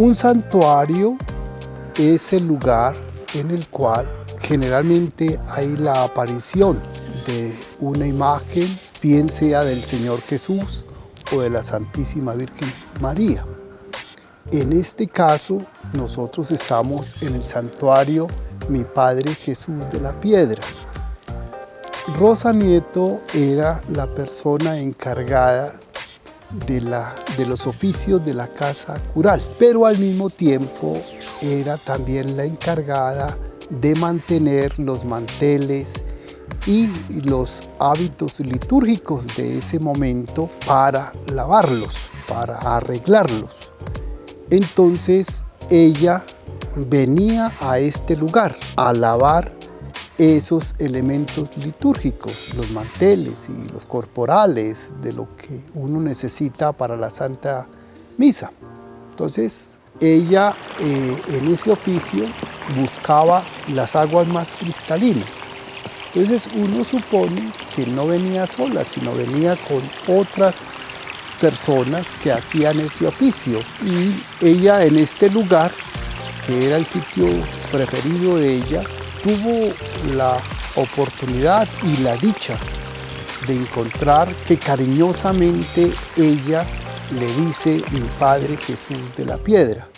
Un santuario es el lugar en el cual generalmente hay la aparición de una imagen, bien sea del Señor Jesús o de la Santísima Virgen María. En este caso, nosotros estamos en el santuario Mi Padre Jesús de la Piedra. Rosa Nieto era la persona encargada de los oficios de la casa cural, pero al mismo tiempo era también la encargada de mantener los manteles y los hábitos litúrgicos de ese momento para lavarlos, para arreglarlos. Entonces ella venía a este lugar a lavar esos elementos litúrgicos, los manteles y los corporales de lo que uno necesita para la Santa Misa. Entonces ella en ese oficio buscaba las aguas más cristalinas. Entonces uno supone que no venía sola, sino venía con otras personas que hacían ese oficio. Y ella en este lugar, que era el sitio preferido de ella, tuvo la oportunidad y la dicha de encontrar que cariñosamente ella le dice Mi Padre Jesús de la Piedra.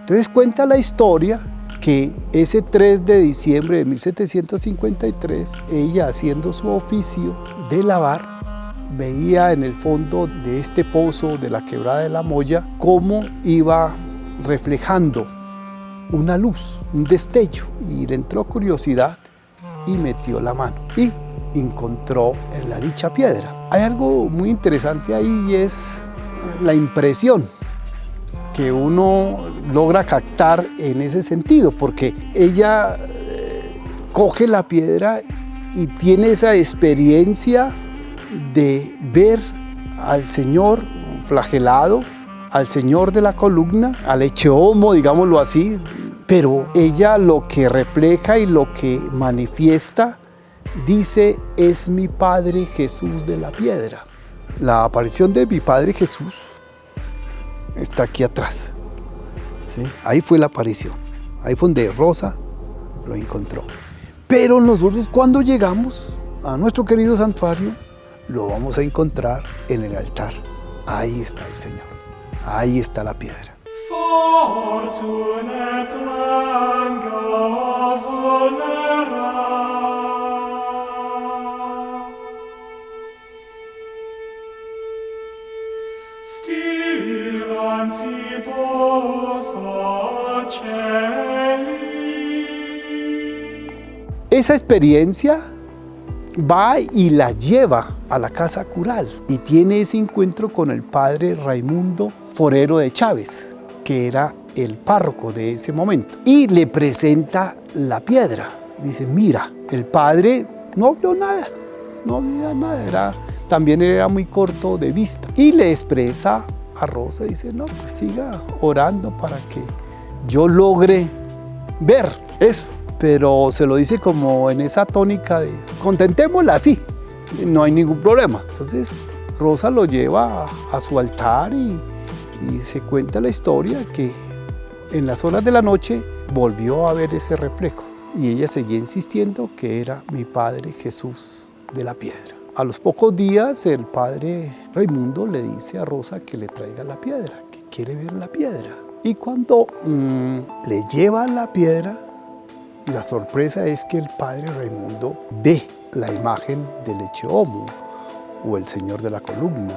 Entonces cuenta la historia que ese 3 de diciembre de 1753, ella haciendo su oficio de lavar, veía en el fondo de este pozo de la Quebrada de la Molla cómo iba reflejando una luz, un destello, y le entró curiosidad y metió la mano y encontró en la dicha piedra. Hay algo muy interesante ahí y es la impresión que uno logra captar en ese sentido, porque ella coge la piedra y tiene esa experiencia de ver al Señor flagelado, al Señor de la columna, al Echeomo, digámoslo así, pero ella lo que refleja y lo que manifiesta, dice, es mi Padre Jesús de la Piedra. La aparición de mi Padre Jesús está aquí atrás, ¿sí? Ahí fue la aparición, ahí fue donde Rosa lo encontró. Pero nosotros cuando llegamos a nuestro querido santuario, lo vamos a encontrar en el altar. Ahí está el Señor, ahí está la piedra. Fortune planga vulnera. Esa experiencia va y la lleva a la casa cural y tiene ese encuentro con el padre Raimundo Forero de Chávez, que era el párroco de ese momento, y le presenta la piedra. Dice, mira, el padre no vio nada, no veía nada, también era muy corto de vista, y le expresa a Rosa, dice, no, pues siga orando para que yo logre ver eso, pero se lo dice como en esa tónica de contentémosla así, no hay ningún problema. Entonces Rosa lo lleva a su altar y se cuenta la historia que en las horas de la noche volvió a ver ese reflejo y ella seguía insistiendo que era mi Padre Jesús de la Piedra. A los pocos días el padre Raimundo le dice a Rosa que le traiga la piedra, que quiere ver la piedra. Y cuando le llevan la piedra, la sorpresa es que el padre Raimundo ve la imagen del Echeomo, o el Señor de la columna,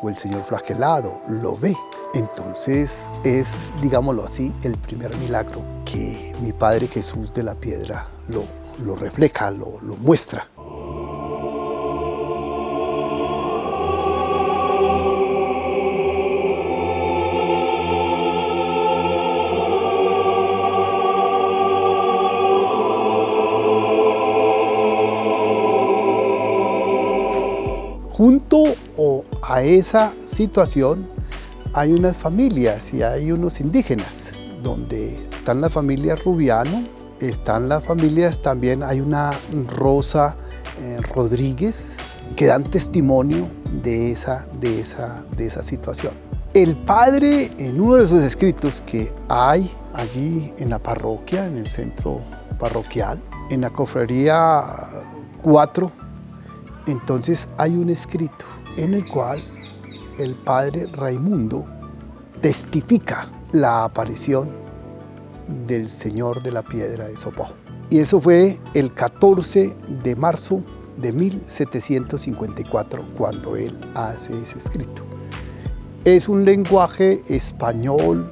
o el Señor flagelado, lo ve. Entonces es, digámoslo así, el primer milagro que mi Padre Jesús de la Piedra lo refleja, lo muestra. Junto a esa situación hay unas familias y hay unos indígenas, donde están las familias Rubiano, están las familias también, hay una Rosa Rodríguez, que dan testimonio de esa situación. El padre, en uno de sus escritos que hay allí en la parroquia, en el centro parroquial, en la cofradía 4, entonces hay un escrito en el cual el padre Raimundo testifica la aparición del Señor de la Piedra de Sopó. Y eso fue el 14 de marzo de 1754 cuando él hace ese escrito. Es un lenguaje español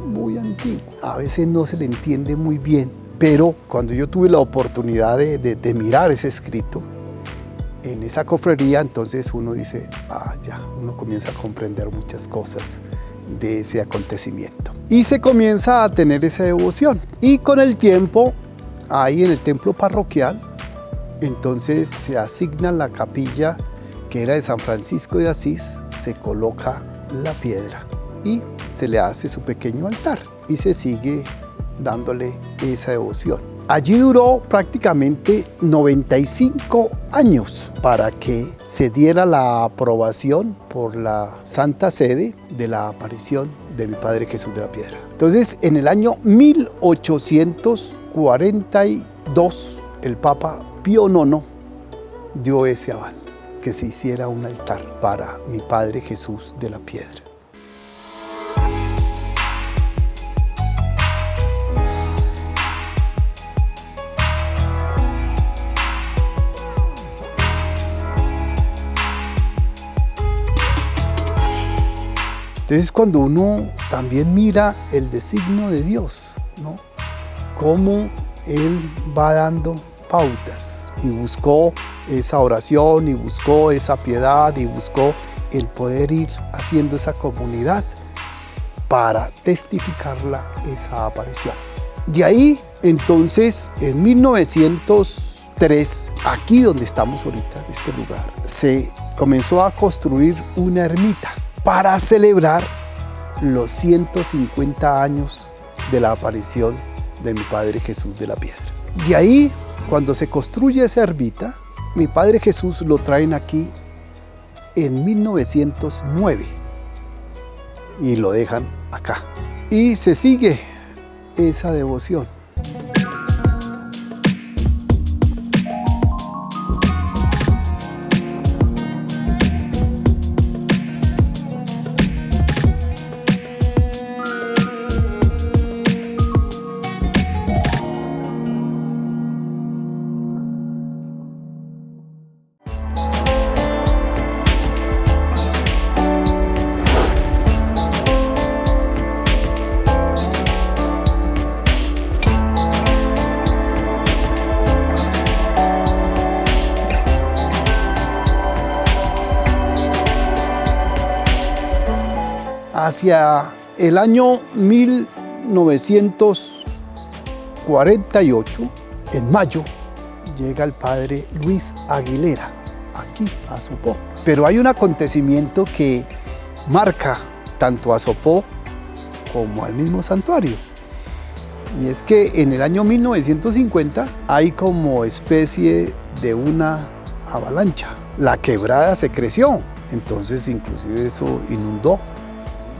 muy antiguo, a veces no se le entiende muy bien, pero cuando yo tuve la oportunidad de mirar ese escrito en esa cofradía, entonces uno dice, ya, uno comienza a comprender muchas cosas de ese acontecimiento. Y se comienza a tener esa devoción. Y con el tiempo, ahí en el templo parroquial, entonces se asigna la capilla que era de San Francisco de Asís, se coloca la piedra y se le hace su pequeño altar y se sigue dándole esa devoción. Allí duró prácticamente 95 años para que se diera la aprobación por la Santa Sede de la aparición de mi Padre Jesús de la Piedra. Entonces, en el año 1842, el Papa Pío IX dio ese aval, que se hiciera un altar para mi Padre Jesús de la Piedra. Entonces, cuando uno también mira el designio de Dios, ¿no? Cómo Él va dando pautas y buscó esa oración y buscó esa piedad y buscó el poder ir haciendo esa comunidad para testificarla esa aparición. De ahí, entonces, en 1903, aquí donde estamos ahorita, en este lugar, se comenzó a construir una ermita para celebrar los 150 años de la aparición de mi Padre Jesús de la Piedra. De ahí, cuando se construye esa ermita, mi Padre Jesús lo traen aquí en 1909 y lo dejan acá. Y se sigue esa devoción. Hacia el año 1948, en mayo, llega el padre Luis Aguilera, aquí a Sopó. Pero hay un acontecimiento que marca tanto a Sopó como al mismo santuario. Y es que en el año 1950 hay como especie de una avalancha. La quebrada se creció, entonces inclusive eso inundó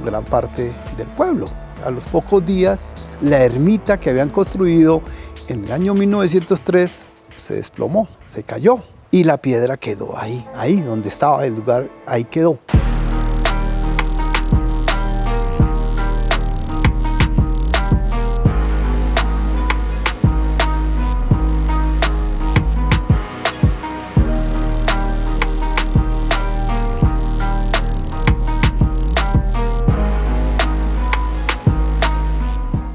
gran parte del pueblo. A los pocos días, la ermita que habían construido en el año 1903 se desplomó, se cayó y la piedra quedó ahí donde estaba el lugar, ahí quedó.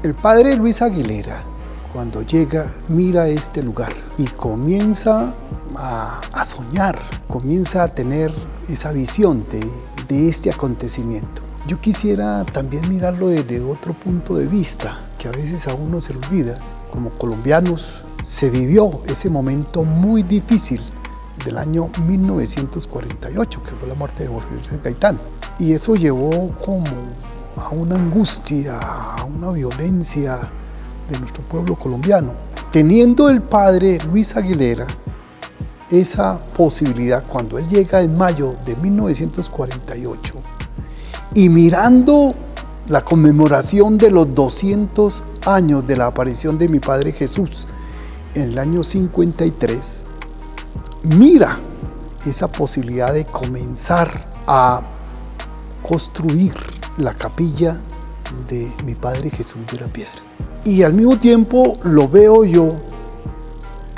El padre Luis Aguilera, cuando llega, mira este lugar y comienza a soñar, comienza a tener esa visión de este acontecimiento. Yo quisiera también mirarlo desde otro punto de vista, que a veces a uno se le olvida. Como colombianos, se vivió ese momento muy difícil del año 1948, que fue la muerte de Jorge Luis Gaitán. Y eso llevó como a una angustia, a una violencia de nuestro pueblo colombiano. Teniendo el padre Luis Aguilera esa posibilidad, cuando él llega en mayo de 1948 y mirando la conmemoración de los 200 años de la aparición de mi Padre Jesús en el año 53, mira esa posibilidad de comenzar a construir la capilla de mi Padre Jesús de la Piedra. Y al mismo tiempo lo veo yo,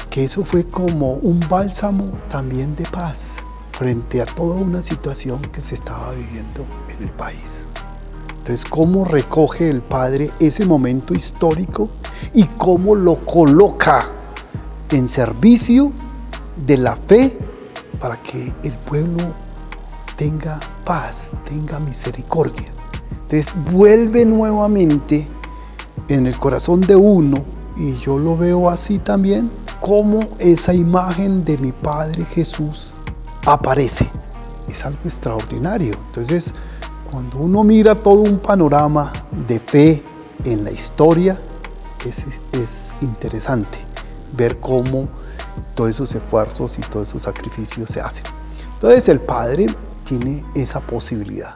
que eso fue como un bálsamo también de paz frente a toda una situación que se estaba viviendo en el país. Entonces, ¿cómo recoge el Padre ese momento histórico y cómo lo coloca en servicio de la fe para que el pueblo tenga paz, tenga misericordia? Entonces vuelve nuevamente en el corazón de uno, y yo lo veo así también, cómo esa imagen de mi Padre Jesús aparece. Es algo extraordinario. Entonces, cuando uno mira todo un panorama de fe en la historia, es interesante ver cómo todos esos esfuerzos y todos esos sacrificios se hacen. Entonces el Padre tiene esa posibilidad.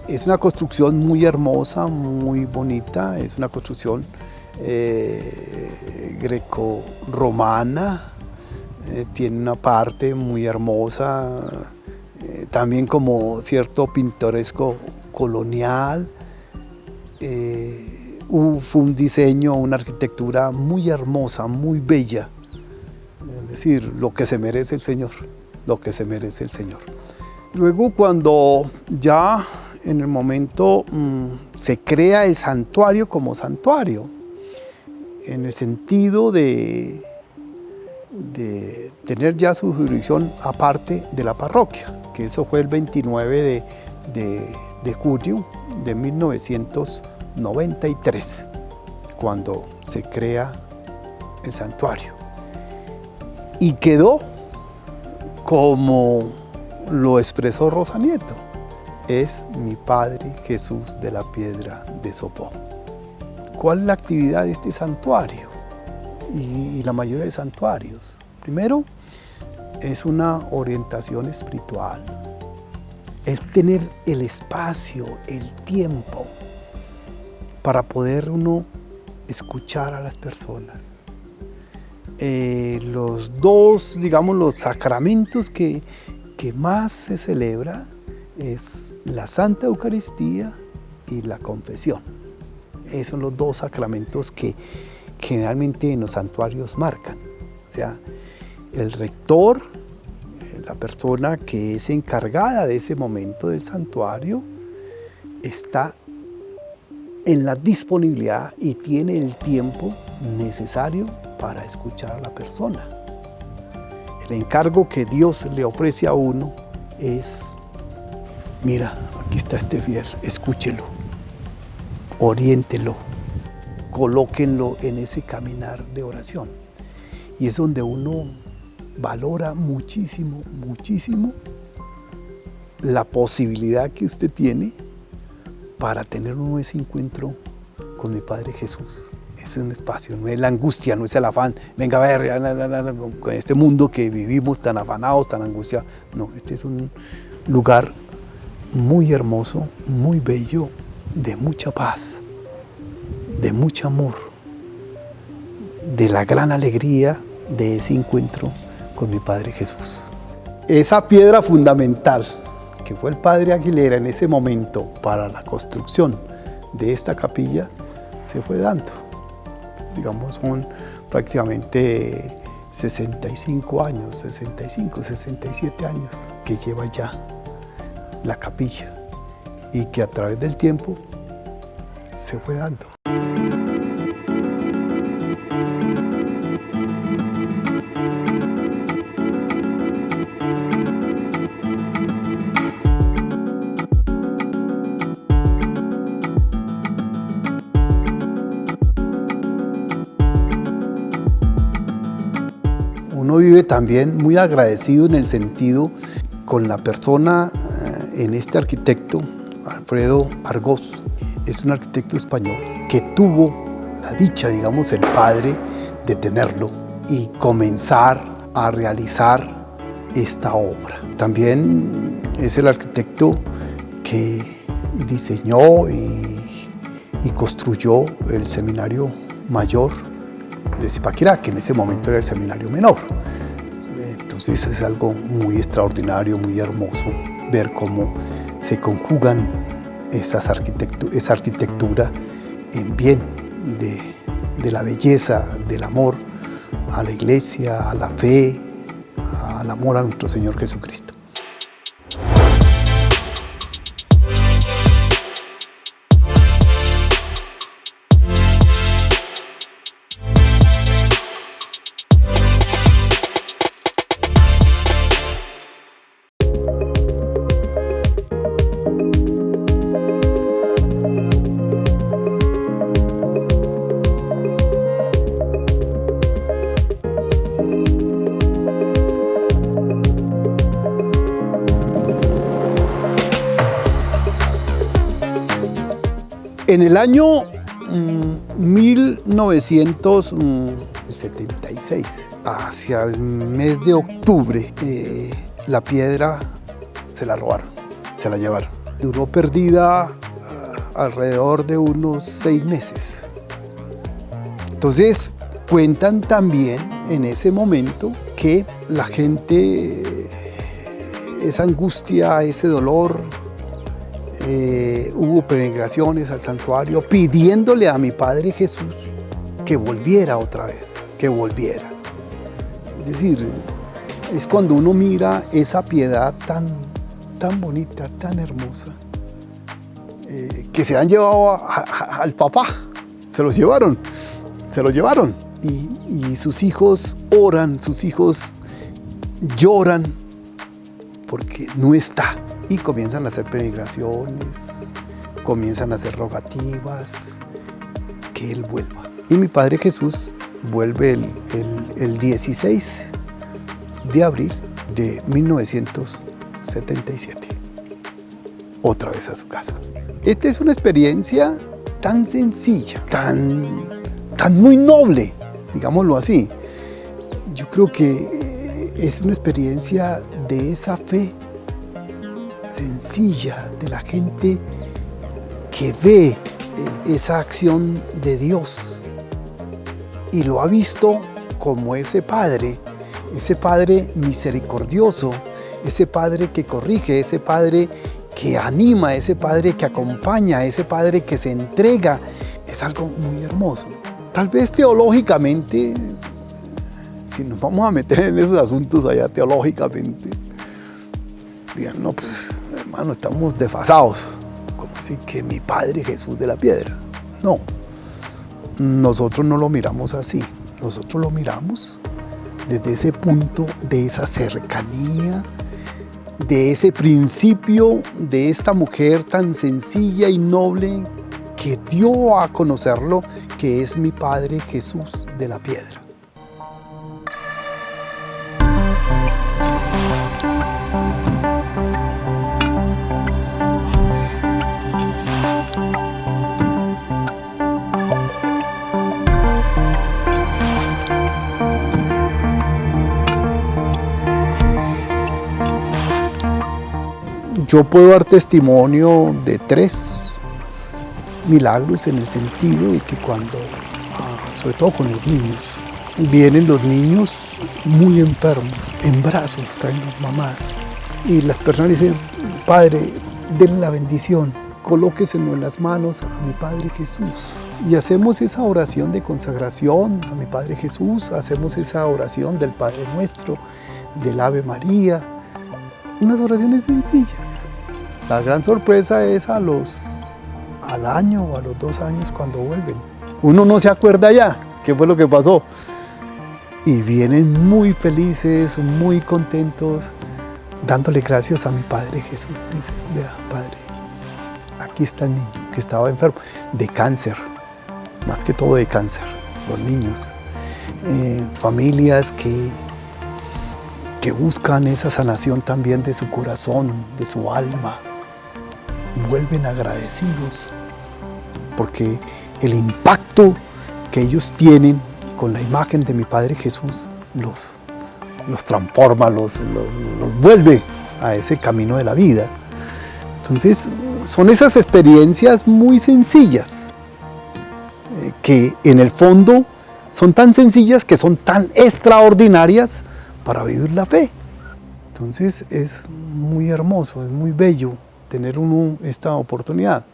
Es una construcción muy hermosa, muy bonita, es una construcción greco-romana, tiene una parte muy hermosa, también como cierto pintoresco colonial, fue un diseño, una arquitectura muy hermosa, muy bella, es decir, lo que se merece el Señor, lo que se merece el Señor. Luego, cuando ya en el momento se crea el santuario como santuario, en el sentido de tener ya su jurisdicción aparte de la parroquia, que eso fue el 29 de julio de 1993, cuando se crea el santuario. Y quedó como lo expresó Rosa Nieto: es mi Padre Jesús de la Piedra de Sopó. ¿Cuál es la actividad de este santuario? Y la mayoría de santuarios. Primero, es una orientación espiritual. Es tener el espacio, el tiempo, para poder uno escuchar a las personas. Los dos, digamos, los sacramentos que más se celebra es la Santa Eucaristía y la confesión. Esos son los dos sacramentos que generalmente en los santuarios marcan. O sea, el rector, la persona que es encargada de ese momento del santuario, está en la disponibilidad y tiene el tiempo necesario para escuchar a la persona. El encargo que Dios le ofrece a uno es: mira, aquí está este fiel, escúchelo, oriéntelo, colóquenlo en ese caminar de oración. Y es donde uno valora muchísimo, muchísimo la posibilidad que usted tiene para tener ese encuentro con mi Padre Jesús. Es un espacio, no es la angustia, no es el afán, venga a ver, con este mundo que vivimos tan afanados, tan angustiados. No, este es un lugar muy hermoso, muy bello, de mucha paz, de mucho amor, de la gran alegría de ese encuentro con mi Padre Jesús. Esa piedra fundamental que fue el Padre Aguilera en ese momento para la construcción de esta capilla se fue dando. Digamos, son prácticamente 65 años, 65, 67 años que lleva ya la capilla y que a través del tiempo se fue dando. uno vive también muy agradecido en el sentido con la persona, en este arquitecto, Alfredo Argós. Es un arquitecto español que tuvo la dicha, digamos, el padre de tenerlo y comenzar a realizar esta obra. También es el arquitecto que diseñó y construyó el seminario mayor de Zipaquirá, que en ese momento era el seminario menor. Entonces es algo muy extraordinario, muy hermoso ver cómo se conjugan esa arquitectura en bien de la belleza, del amor a la iglesia, a la fe, al amor a nuestro Señor Jesucristo. En el año 1976, hacia el mes de octubre, la piedra se la robaron, se la llevaron. Duró perdida alrededor de unos 6 meses. Entonces, cuentan también en ese momento que la gente, esa angustia, ese dolor, hubo peregrinaciones al santuario pidiéndole a mi Padre Jesús que volviera otra vez, que volviera. Es decir, es cuando uno mira esa piedad tan bonita, tan hermosa, que se han llevado al papá, se los llevaron. Y sus hijos oran, sus hijos lloran porque no está. Y comienzan a hacer peregrinaciones, comienzan a hacer rogativas, que Él vuelva. Y mi Padre Jesús vuelve el 16 de abril de 1977, otra vez a su casa. Esta es una experiencia tan sencilla, tan muy noble, digámoslo así. Yo creo que es una experiencia de esa fe sencilla, de la gente que ve esa acción de Dios y lo ha visto como ese Padre misericordioso, ese Padre que corrige, ese Padre que anima, ese Padre que acompaña, ese Padre que se entrega. Es algo muy hermoso. Tal vez teológicamente, si nos vamos a meter en esos asuntos allá teológicamente, digan, no, pues hermano, estamos desfasados. ¿Cómo así que mi Padre Jesús de la piedra? No, nosotros no lo miramos así. Nosotros lo miramos desde ese punto de esa cercanía, de ese principio de esta mujer tan sencilla y noble que dio a conocerlo, que es mi Padre Jesús de la piedra. Yo puedo dar testimonio de 3 milagros en el sentido de que cuando, sobre todo con los niños, vienen los niños muy enfermos, en brazos traen las mamás y las personas dicen, Padre, denle la bendición, colóqueselo en las manos a mi Padre Jesús. Y hacemos esa oración de consagración a mi Padre Jesús, hacemos esa oración del Padre Nuestro, del Ave María, unas oraciones sencillas. La gran sorpresa es al año o a los 2 años cuando vuelven. Uno no se acuerda ya qué fue lo que pasó. Y vienen muy felices, muy contentos, dándole gracias a mi Padre Jesús. Dice, vea, Padre, aquí está el niño que estaba enfermo de cáncer, más que todo de cáncer, los niños. Familias que que buscan esa sanación también de su corazón, de su alma, vuelven agradecidos, porque el impacto que ellos tienen con la imagen de mi Padre Jesús los transforma, los vuelve a ese camino de la vida. Entonces, son esas experiencias muy sencillas, que en el fondo son tan sencillas que son tan extraordinarias para vivir la fe. Entonces, es muy hermoso, es muy bello tener esta oportunidad.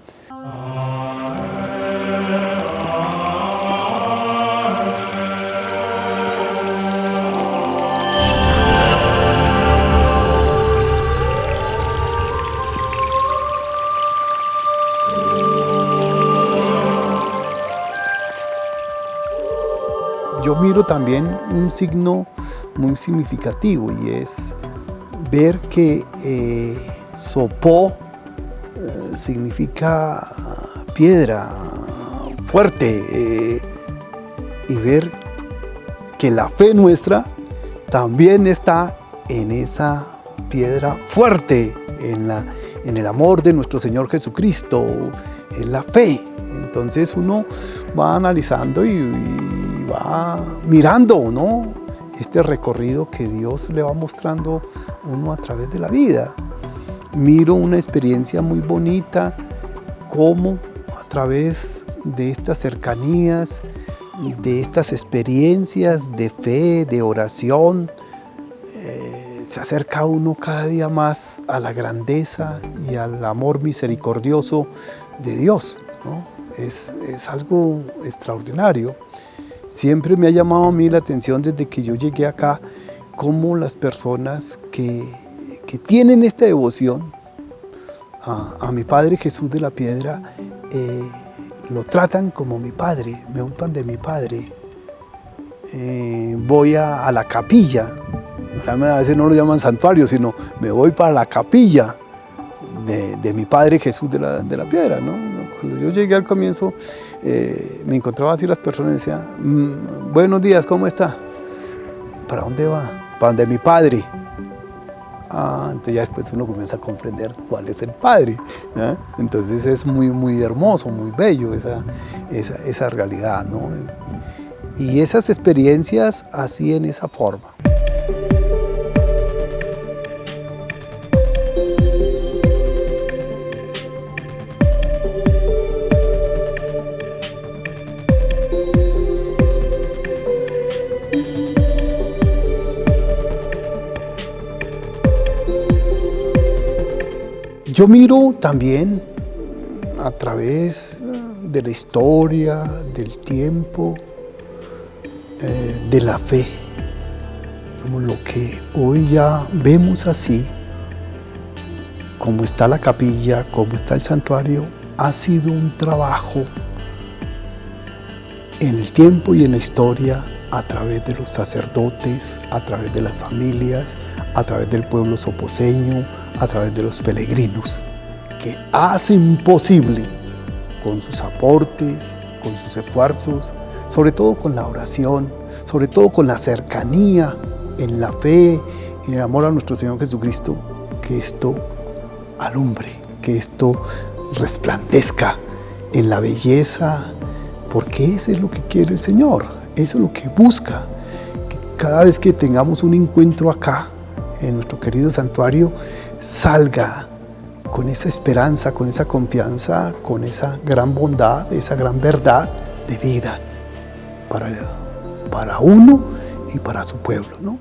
Yo miro también un signo muy significativo, y es ver que sopó significa piedra fuerte, y ver que la fe nuestra también está en esa piedra fuerte, en el amor de nuestro Señor Jesucristo, en la fe. Entonces uno va analizando y va mirando, ¿no?, este recorrido que Dios le va mostrando uno a través de la vida. Miro una experiencia muy bonita, cómo a través de estas cercanías, de estas experiencias de fe, de oración, se acerca uno cada día más a la grandeza y al amor misericordioso de Dios, ¿no? Es algo extraordinario. Siempre me ha llamado a mí la atención desde que yo llegué acá, cómo las personas que tienen esta devoción a mi Padre Jesús de la Piedra, lo tratan como mi Padre, me ocupan de mi Padre. Voy a la capilla, a veces no lo llaman santuario, sino me voy para la capilla de mi Padre Jesús de la Piedra, ¿no? Cuando yo llegué al comienzo, me encontraba así las personas y decían: buenos días, ¿cómo está? ¿Para dónde va? Para donde mi Padre. Entonces ya después uno comienza a comprender cuál es el Padre, ¿eh? Entonces es muy, muy hermoso, muy bello esa realidad, ¿no? Y esas experiencias así en esa forma. Yo miro también a través de la historia, del tiempo, de la fe, como lo que hoy ya vemos así, como está la capilla, como está el santuario, ha sido un trabajo en el tiempo y en la historia, a través de los sacerdotes, a través de las familias, a través del pueblo soposeño, a través de los peregrinos, que hacen posible con sus aportes, con sus esfuerzos, sobre todo con la oración, sobre todo con la cercanía en la fe, en el amor a nuestro Señor Jesucristo, que esto alumbre, que esto resplandezca en la belleza, porque eso es lo que quiere el Señor. Eso es lo que busca, que cada vez que tengamos un encuentro acá, en nuestro querido santuario, salga con esa esperanza, con esa confianza, con esa gran bondad, esa gran verdad de vida para uno y para su pueblo, ¿no?